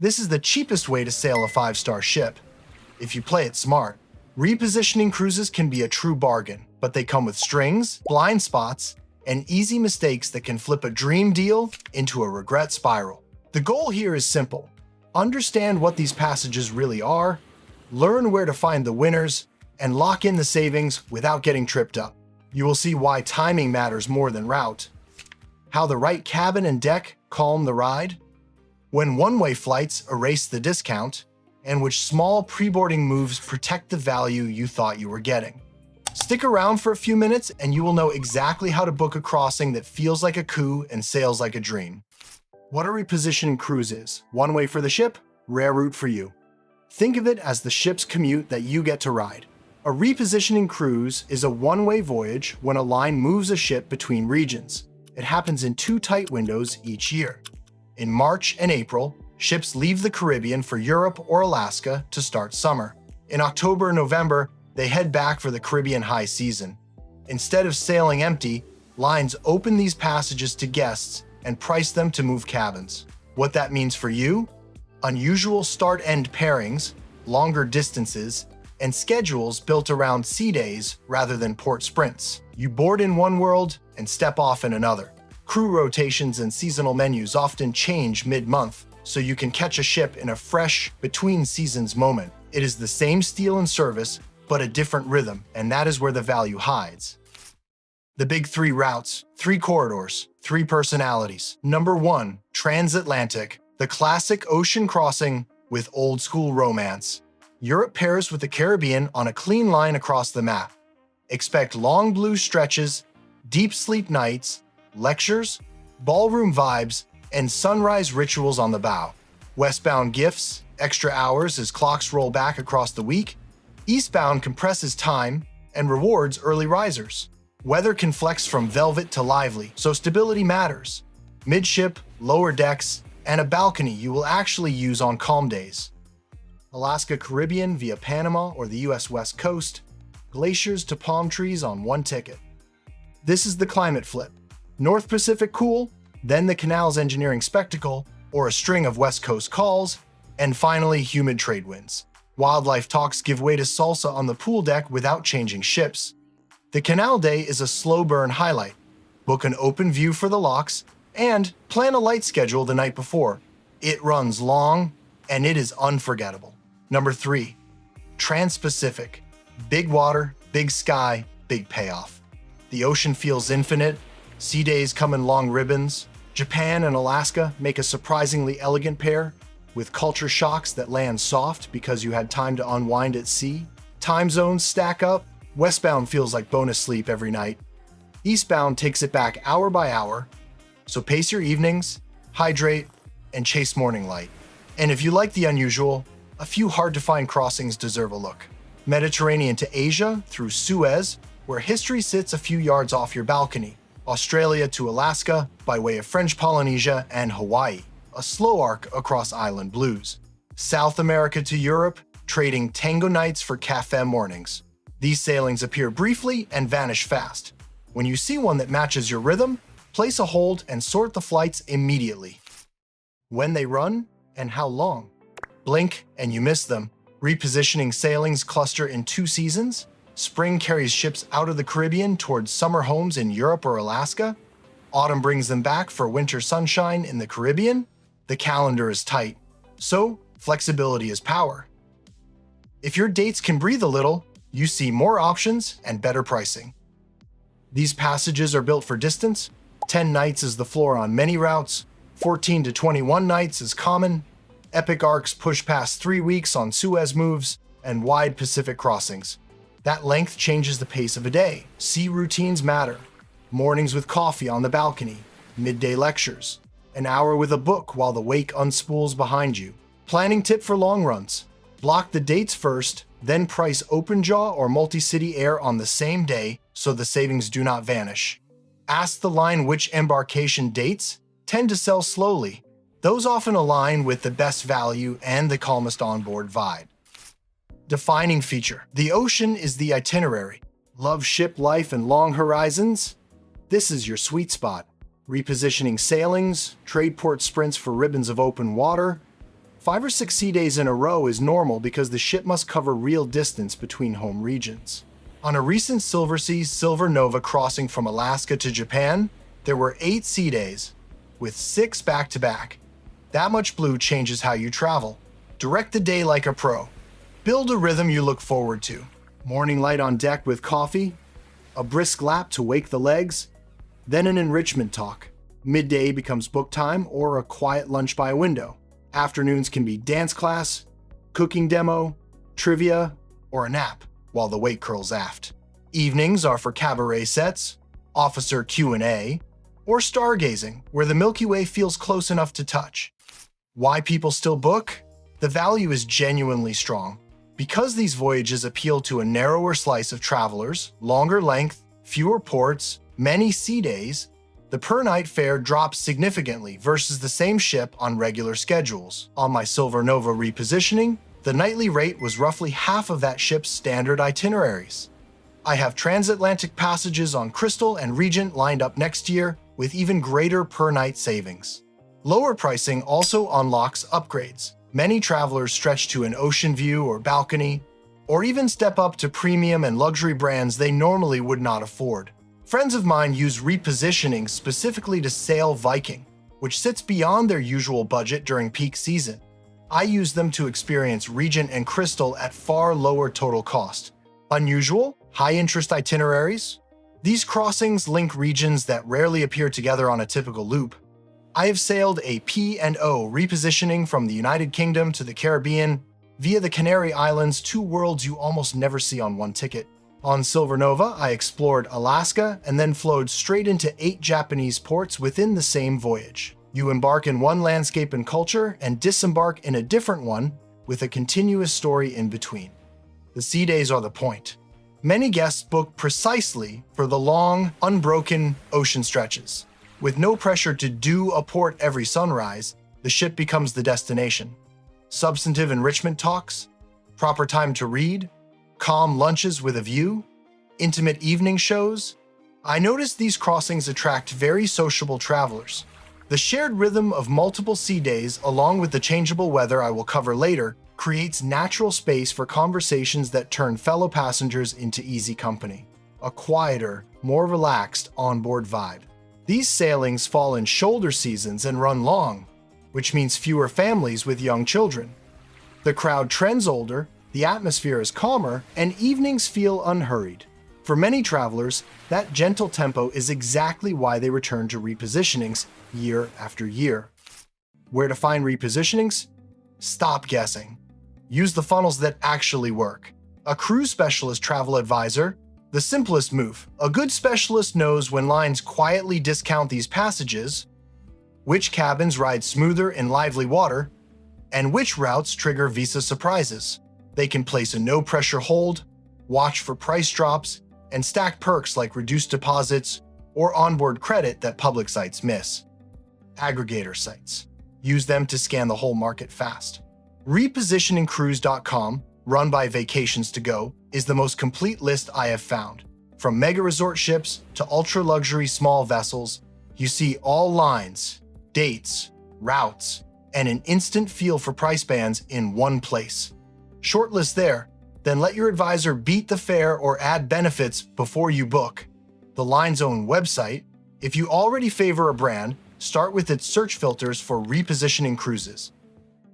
This is the cheapest way to sail a 5-star ship, if you play it smart. Repositioning cruises can be a true bargain, but they come with strings, blind spots, and easy mistakes that can flip a dream deal into a regret spiral. The goal here is simple. Understand what these passages really are, learn where to find the winners, and lock in the savings without getting tripped up. You will see why timing matters more than route, how the right cabin and deck calm the ride, when one-way flights erase the discount, and which small pre-boarding moves protect the value you thought you were getting. Stick around for a few minutes and you will know exactly how to book a crossing that feels like a coup and sails like a dream. What a repositioning cruise is. One way for the ship, rare route for you. Think of it as the ship's commute that you get to ride. A repositioning cruise is a one-way voyage when a line moves a ship between regions. It happens in 2 tight windows each year. In March and April, ships leave the Caribbean for Europe or Alaska to start summer. In October and November, they head back for the Caribbean high season. Instead of sailing empty, lines open these passages to guests and price them to move cabins. What that means for you? Unusual start-end pairings, longer distances, and schedules built around sea days rather than port sprints. You board in one world and step off in another. Crew rotations and seasonal menus often change mid-month, so you can catch a ship in a fresh, between-seasons moment. It is the same steel and service, but a different rhythm, and that is where the value hides. The big 3 routes, 3 corridors, 3 personalities. Number 1, Transatlantic, the classic ocean crossing with old-school romance. Europe pairs with the Caribbean on a clean line across the map. Expect long blue stretches, deep sleep nights, lectures, ballroom vibes, and sunrise rituals on the bow. Westbound gifts, extra hours as clocks roll back across the week. Eastbound compresses time and rewards early risers. Weather can flex from velvet to lively, so stability matters. Midship, lower decks, and a balcony you will actually use on calm days. Alaska Caribbean via Panama or the US West Coast, glaciers to palm trees on 1 ticket. This is the climate flip. North Pacific cool, then the canal's engineering spectacle, or a string of West Coast calls, and finally humid trade winds. Wildlife talks give way to salsa on the pool deck without changing ships. The canal day is a slow burn highlight. Book an open view for the locks, and plan a light schedule the night before. It runs long, and it is unforgettable. Number 3, Trans-Pacific. Big water, big sky, big payoff. The ocean feels infinite, sea days come in long ribbons. Japan and Alaska make a surprisingly elegant pair, with culture shocks that land soft because you had time to unwind at sea. Time zones stack up. Westbound feels like bonus sleep every night. Eastbound takes it back hour by hour, so pace your evenings, hydrate, and chase morning light. And if you like the unusual, a few hard-to-find crossings deserve a look. Mediterranean to Asia through Suez, where history sits a few yards off your balcony. Australia to Alaska by way of French Polynesia and Hawaii, a slow arc across island blues. South America to Europe, trading tango nights for café mornings. These sailings appear briefly and vanish fast. When you see one that matches your rhythm, place a hold and sort the flights immediately. When they run and how long. Blink and you miss them. Repositioning sailings cluster in 2 seasons. Spring carries ships out of the Caribbean towards summer homes in Europe or Alaska. Autumn brings them back for winter sunshine in the Caribbean. The calendar is tight, so flexibility is power. If your dates can breathe a little, you see more options and better pricing. These passages are built for distance. 10 nights is the floor on many routes. 14 to 21 nights is common. Epic arcs push past 3 weeks on Suez moves and wide Pacific crossings. That length changes the pace of a day. Sea routines matter. Mornings with coffee on the balcony, midday lectures, an hour with a book while the wake unspools behind you. Planning tip for long runs. Block the dates first, then price open jaw or multi-city air on the same day so the savings do not vanish. Ask the line which embarkation dates tend to sell slowly. Those often align with the best value and the calmest onboard vibe. Defining feature. The ocean is the itinerary. Love ship life and long horizons? This is your sweet spot. Repositioning sailings, trade port sprints for ribbons of open water, 5 or 6 sea days in a row is normal because the ship must cover real distance between home regions. On a recent Silversea Silver Nova crossing from Alaska to Japan, there were 8 sea days, with 6 back-to-back. That much blue changes how you travel. Direct the day like a pro. Build a rhythm you look forward to. Morning light on deck with coffee, a brisk lap to wake the legs, then an enrichment talk. Midday becomes book time or a quiet lunch by a window. Afternoons can be dance class, cooking demo, trivia, or a nap while the weight curls aft. Evenings are for cabaret sets, officer Q&A, or stargazing, where the Milky Way feels close enough to touch. Why people still book? The value is genuinely strong. Because these voyages appeal to a narrower slice of travelers, longer length, fewer ports, many sea days, the per-night fare drops significantly versus the same ship on regular schedules. On my Silver Nova repositioning, the nightly rate was roughly half of that ship's standard itineraries. I have transatlantic passages on Crystal and Regent lined up next year with even greater per-night savings. Lower pricing also unlocks upgrades. Many travelers stretch to an ocean view or balcony, or even step up to premium and luxury brands they normally would not afford. Friends of mine use Repositioning specifically to sail Viking, which sits beyond their usual budget during peak season. I use them to experience Regent and Crystal at far lower total cost. Unusual, high-interest itineraries. These crossings link regions that rarely appear together on a typical loop. I have sailed a P&O repositioning from the United Kingdom to the Caribbean via the Canary Islands, 2 worlds you almost never see on one ticket. On Silver Nova, I explored Alaska and then flowed straight into 8 Japanese ports within the same voyage. You embark in one landscape and culture and disembark in a different one with a continuous story in between. The sea days are the point. Many guests book precisely for the long, unbroken ocean stretches. With no pressure to do a port every sunrise, the ship becomes the destination. Substantive enrichment talks, proper time to read, calm lunches with a view, intimate evening shows. I noticed these crossings attract very sociable travelers. The shared rhythm of multiple sea days, along with the changeable weather I will cover later, creates natural space for conversations that turn fellow passengers into easy company. A quieter, more relaxed onboard vibe. These sailings fall in shoulder seasons and run long, which means fewer families with young children. The crowd trends older, the atmosphere is calmer, and evenings feel unhurried. For many travelers, that gentle tempo is exactly why they return to repositionings year after year. Where to find repositionings? Stop guessing. Use the funnels that actually work. A cruise specialist travel advisor, the simplest move. A good specialist knows when lines quietly discount these passages, which cabins ride smoother in lively water, and which routes trigger visa surprises. They can place a no-pressure hold, watch for price drops, and stack perks like reduced deposits or onboard credit that public sites miss. Aggregator sites. Use them to scan the whole market fast. Repositioningcruise.com, run by Vacations to Go, is the most complete list I have found. From mega resort ships to ultra-luxury small vessels, you see all lines, dates, routes, and an instant feel for price bands in one place. Shortlist there, then let your advisor beat the fare or add benefits before you book. The line's own website. If you already favor a brand, start with its search filters for repositioning cruises.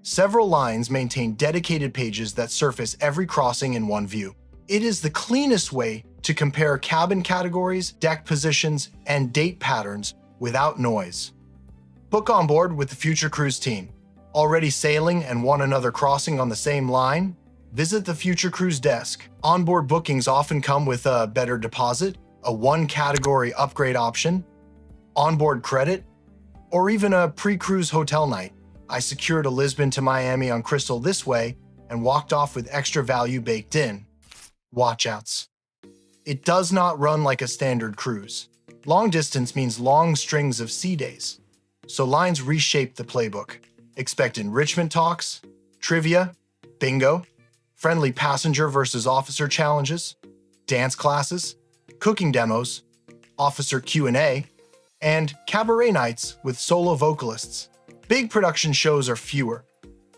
Several lines maintain dedicated pages that surface every crossing in one view. It is the cleanest way to compare cabin categories, deck positions, and date patterns without noise. Book on board with the Future Cruise team. Already sailing and want another crossing on the same line? Visit the Future Cruise desk. Onboard bookings often come with a better deposit, a one-category upgrade option, onboard credit, or even a pre-cruise hotel night. I secured a Lisbon to Miami on Crystal this way and walked off with extra value baked in. Watchouts. It does not run like a standard cruise. Long distance means long strings of sea days. So lines reshape the playbook. Expect enrichment talks, trivia, bingo, friendly passenger versus officer challenges, dance classes, cooking demos, officer Q&A, and cabaret nights with solo vocalists. Big production shows are fewer.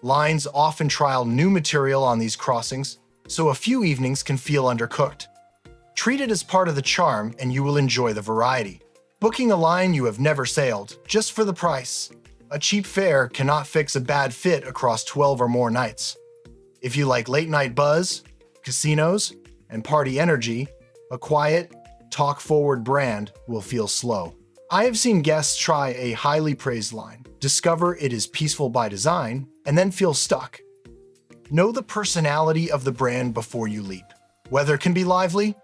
Lines often trial new material on these crossings, so a few evenings can feel undercooked. Treat it as part of the charm and you will enjoy the variety. Booking a line you have never sailed, just for the price. A cheap fare cannot fix a bad fit across 12 or more nights. If you like late-night buzz, casinos, and party energy, a quiet, talk-forward brand will feel slow. I have seen guests try a highly praised line, discover it is peaceful by design, and then feel stuck. Know the personality of the brand before you leap. Weather can be lively.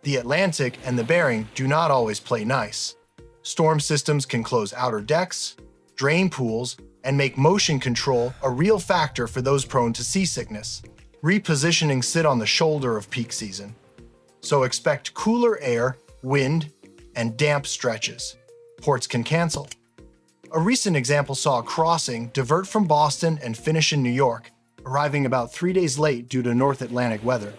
The Atlantic and the Bering do not always play nice. Storm systems can close outer decks, drain pools, and make motion control a real factor for those prone to seasickness. Repositioning sit on the shoulder of peak season, so expect cooler air, wind, and damp stretches. Ports can cancel. A recent example saw a crossing divert from Boston and finish in New York, arriving about 3 days late due to North Atlantic weather.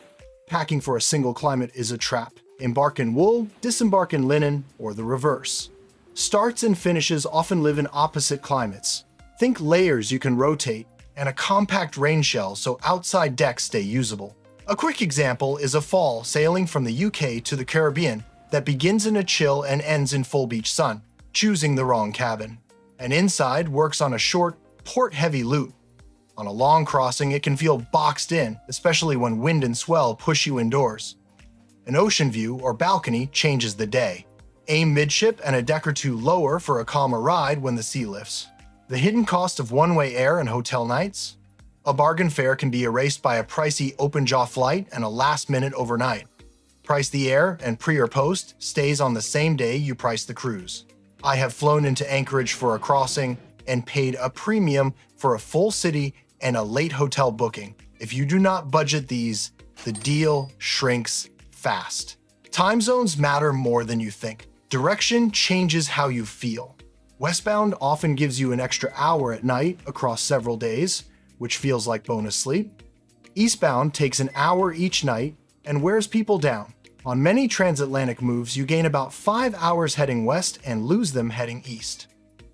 Packing for a single climate is a trap. Embark in wool, disembark in linen, or the reverse. Starts and finishes often live in opposite climates. Think layers you can rotate, and a compact rain shell so outside decks stay usable. A quick example is a fall sailing from the UK to the Caribbean that begins in a chill and ends in full beach sun, choosing the wrong cabin. And inside works on a short, port-heavy loop. On a long crossing, it can feel boxed in, especially when wind and swell push you indoors. An ocean view or balcony changes the day. Aim midship and a deck or two lower for a calmer ride when the sea lifts. The hidden cost of one-way air and hotel nights? A bargain fare can be erased by a pricey open-jaw flight and a last-minute overnight. Price the air and pre or post stays on the same day you price the cruise. I have flown into Anchorage for a crossing and paid a premium for a full city and a late hotel booking. If you do not budget these, the deal shrinks fast. Time zones matter more than you think. Direction changes how you feel. Westbound often gives you an extra hour at night across several days, which feels like bonus sleep. Eastbound takes an hour each night and wears people down. On many transatlantic moves, you gain about 5 hours heading west and lose them heading east.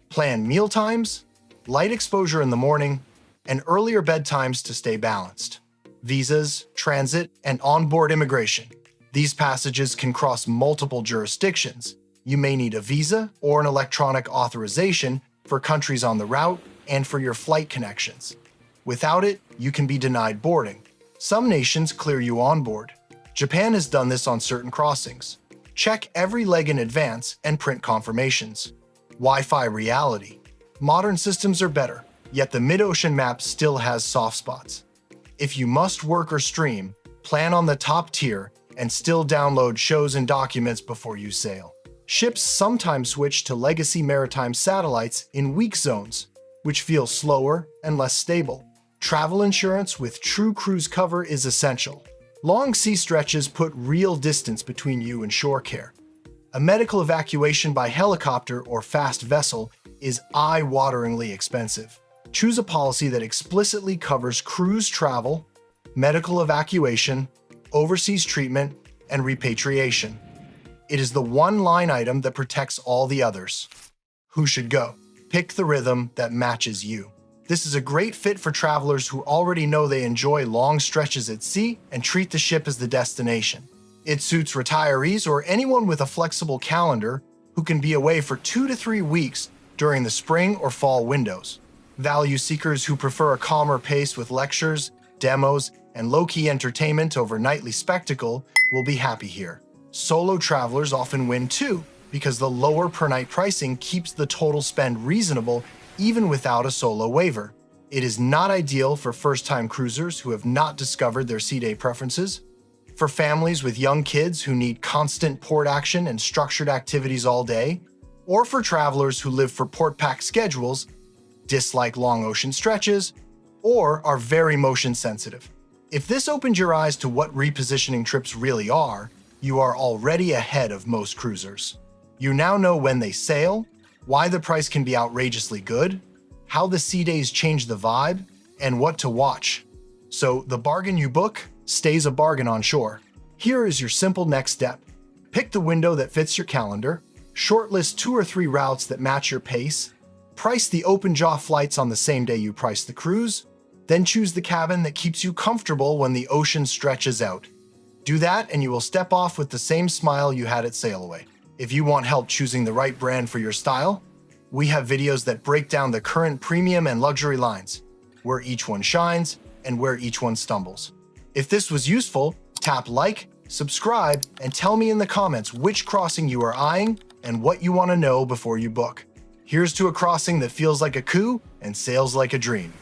Plan meal times, light exposure in the morning, and earlier bedtimes to stay balanced. Visas, transit, and onboard immigration. These passages can cross multiple jurisdictions. You may need a visa or an electronic authorization for countries on the route and for your flight connections. Without it, you can be denied boarding. Some nations clear you on board. Japan has done this on certain crossings. Check every leg in advance and print confirmations. Wi-Fi reality. Modern systems are better, yet the mid-ocean map still has soft spots. If you must work or stream, plan on the top tier and still download shows and documents before you sail. Ships sometimes switch to legacy maritime satellites in weak zones, which feel slower and less stable. Travel insurance with true cruise cover is essential. Long sea stretches put real distance between you and shore care. A medical evacuation by helicopter or fast vessel is eye-wateringly expensive. Choose a policy that explicitly covers cruise travel, medical evacuation, overseas treatment, and repatriation. It is the one line item that protects all the others. Who should go? Pick the rhythm that matches you. This is a great fit for travelers who already know they enjoy long stretches at sea and treat the ship as the destination. It suits retirees or anyone with a flexible calendar who can be away for 2 to 3 weeks during the spring or fall windows. Value seekers who prefer a calmer pace with lectures, demos, and low-key entertainment over nightly spectacle will be happy here. Solo travelers often win too, because the lower per-night pricing keeps the total spend reasonable even without a solo waiver. It is not ideal for first-time cruisers who have not discovered their sea day preferences, for families with young kids who need constant port action and structured activities all day, or for travelers who live for port-packed schedules, dislike long ocean stretches, or are very motion sensitive. If this opened your eyes to what repositioning trips really are, you are already ahead of most cruisers. You now know when they sail, why the price can be outrageously good, how the sea days change the vibe, and what to watch. So the bargain you book stays a bargain on shore. Here is your simple next step. Pick the window that fits your calendar, shortlist 2 or 3 routes that match your pace, price the open jaw flights on the same day you price the cruise, Then choose the cabin that keeps you comfortable when the ocean stretches out. Do that and you will step off with the same smile you had at Sail Away. If you want help choosing the right brand for your style, we have videos that break down the current premium and luxury lines, where each one shines and where each one stumbles. If this was useful, tap like, subscribe, and tell me in the comments which crossing you are eyeing and what you want to know before you book. Here's to a crossing that feels like a coup and sails like a dream.